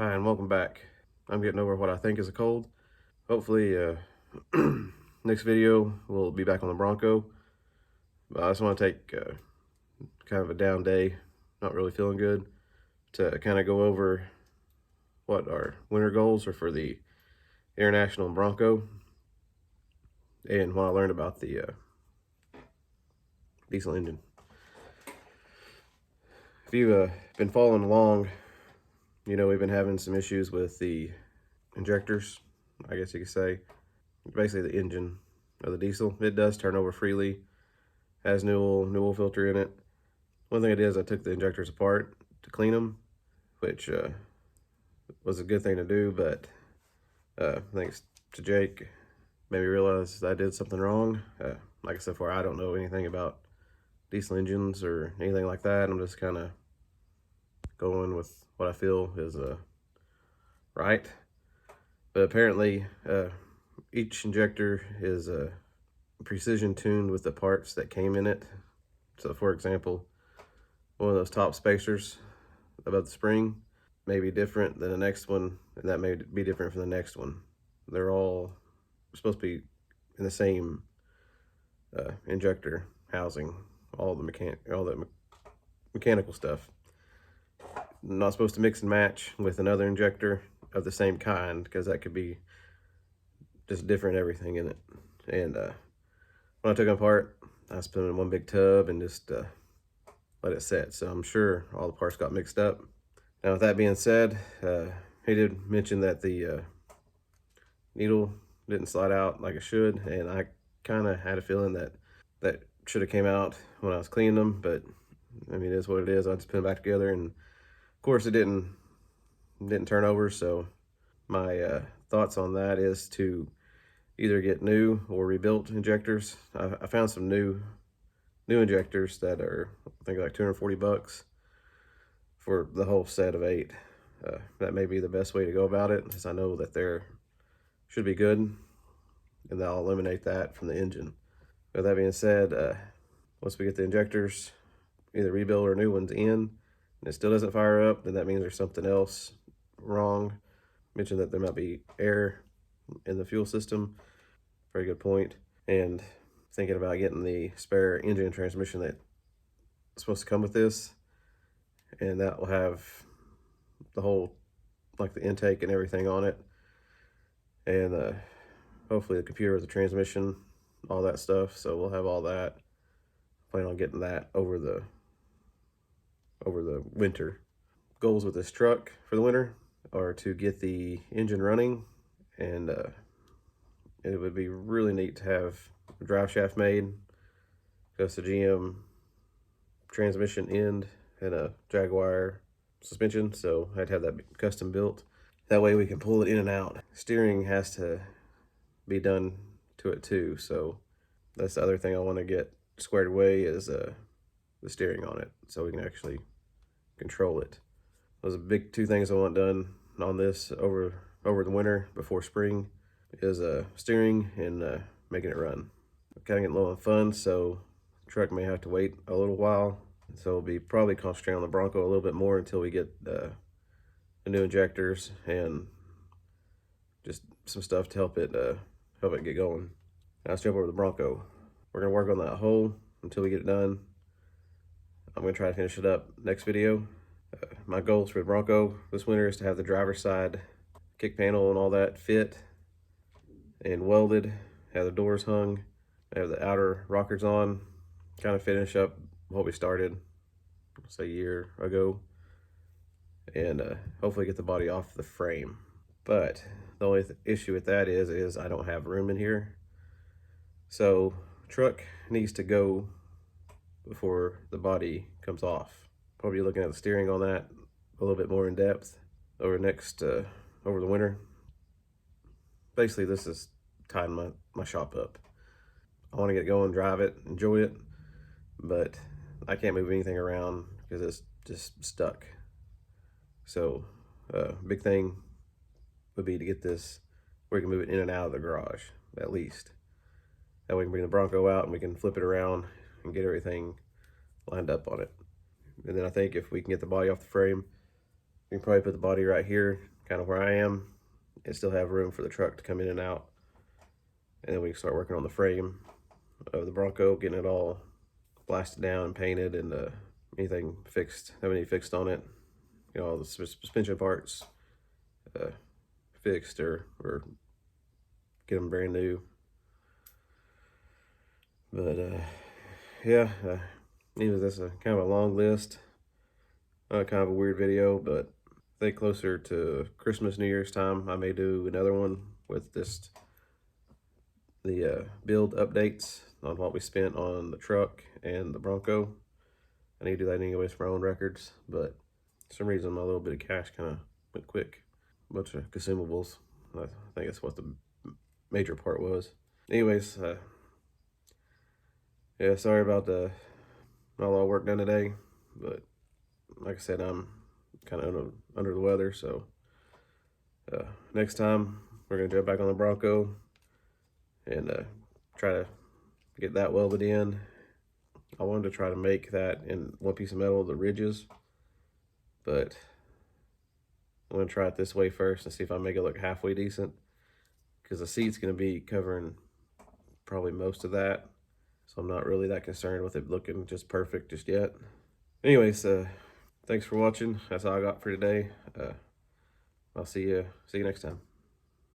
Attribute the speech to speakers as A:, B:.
A: Hi, and welcome back. I'm getting over what I think is a cold. Hopefully, next video we'll be back on the Bronco. But I just want to take kind of a down day, not really feeling good, to kind of go over what our winter goals are for the International Bronco and what I learned about the diesel engine. If you've been following along, you know we've been having some issues with the injectors, I guess you could say. Basically the engine of the diesel. It does turn over freely, has new oil filter in it. One thing I did is I took the injectors apart to clean them, which was a good thing to do, but thanks to Jake, made me realize I did something wrong. Like I said before, I don't know anything about diesel engines or anything like that. I'm just kind of going with what I feel is right. But apparently, each injector is precision tuned with the parts that came in it. So, for example, one of those top spacers above the spring may be different than the next one, and that may be different from the next one. They're all supposed to be in the same injector housing, all the mechanical stuff. Not supposed to mix and match with another injector of the same kind, because that could be just different everything in it. And when I took them apart, I just put them in one big tub and just let it set. So I'm sure all the parts got mixed up. Now, with that being said, he did mention that the needle didn't slide out like it should, and I kind of had a feeling that that should have came out when I was cleaning them, but I mean, it is what it is. I just put them back together, and of course it didn't turn over. So my thoughts on that is to either get new or rebuilt injectors. I found some new injectors that are, I think, like $240 for the whole set of 8. That may be the best way to go about it, since I know that they're should be good, and that'll eliminate that from the engine. With that being said, once we get the injectors, either rebuild or new ones in, and it still doesn't fire up, then that means there's something else wrong. Mentioned that there might be air in the fuel system. Very good point. And thinking about getting the spare engine and transmission that's supposed to come with this, and that will have the whole, like the intake and everything on it, and hopefully the computer with the transmission, all that stuff. So we'll have all that. Plan on getting that over the winter. Goals with this truck for the winter are to get the engine running, and it would be really neat to have a drive shaft made, because the GM transmission end and a Jaguar suspension, so I'd have that custom built. That way we can pull it in and out. Steering has to be done to it too, so that's the other thing I want to get squared away is the steering on it, so we can actually control it. Those are big 2 things I want done on this over the winter before spring is steering and making it run. I'm kind of getting low on funds, so the truck may have to wait a little while. So we'll be probably concentrating on the Bronco a little bit more until we get the new injectors and just some stuff to help it get going. Now let's jump over to the Bronco. We're gonna work on that hole until we get it done. I'm gonna try to finish it up next video. My goals for the Bronco this winter is to have the driver's side kick panel and all that fit and welded, have the doors hung, have the outer rockers on, kind of finish up what we started, say, a year ago, and hopefully get the body off the frame. But the only issue with that is I don't have room in here. So truck needs to go before the body comes off. Probably looking at the steering on that a little bit more in depth over the winter. Basically, this is tying my shop up. I want to get going, drive it, enjoy it, but I can't move anything around because it's just stuck. So big thing would be to get this where we can move it in and out of the garage, at least. That way we can bring the Bronco out and we can flip it around and get everything lined up on it. And then I think if we can get the body off the frame, You can probably put the body right here, kind of where I am, and still have room for the truck to come in and out. And then we can start working on the frame of the Bronco, getting it all blasted down and painted, and anything fixed that we need fixed on it. You know, all the suspension parts fixed or get them brand new. But yeah, anyway, that's a kind of a long list. Kind of a weird video, but I think closer to Christmas, New Year's time, I may do another one with just the build updates on what we spent on the truck and the Bronco. I need to do that anyways for my own records, but for some reason my little bit of cash kind of went quick. A bunch of consumables. I think that's what the major part was. Anyways, yeah, sorry about the not a lot of work done today, but like I said, I'm kind of under the weather, so next time we're gonna jump back on the Bronco and try to get that welded in. I wanted to try to make that in one piece of metal, the ridges, but I'm gonna try it this way first and see if I make it look halfway decent, because the seat's gonna be covering probably most of that, so I'm not really that concerned with it looking just perfect just yet. Anyways, thanks for watching. That's all I got for today. I'll see you next time.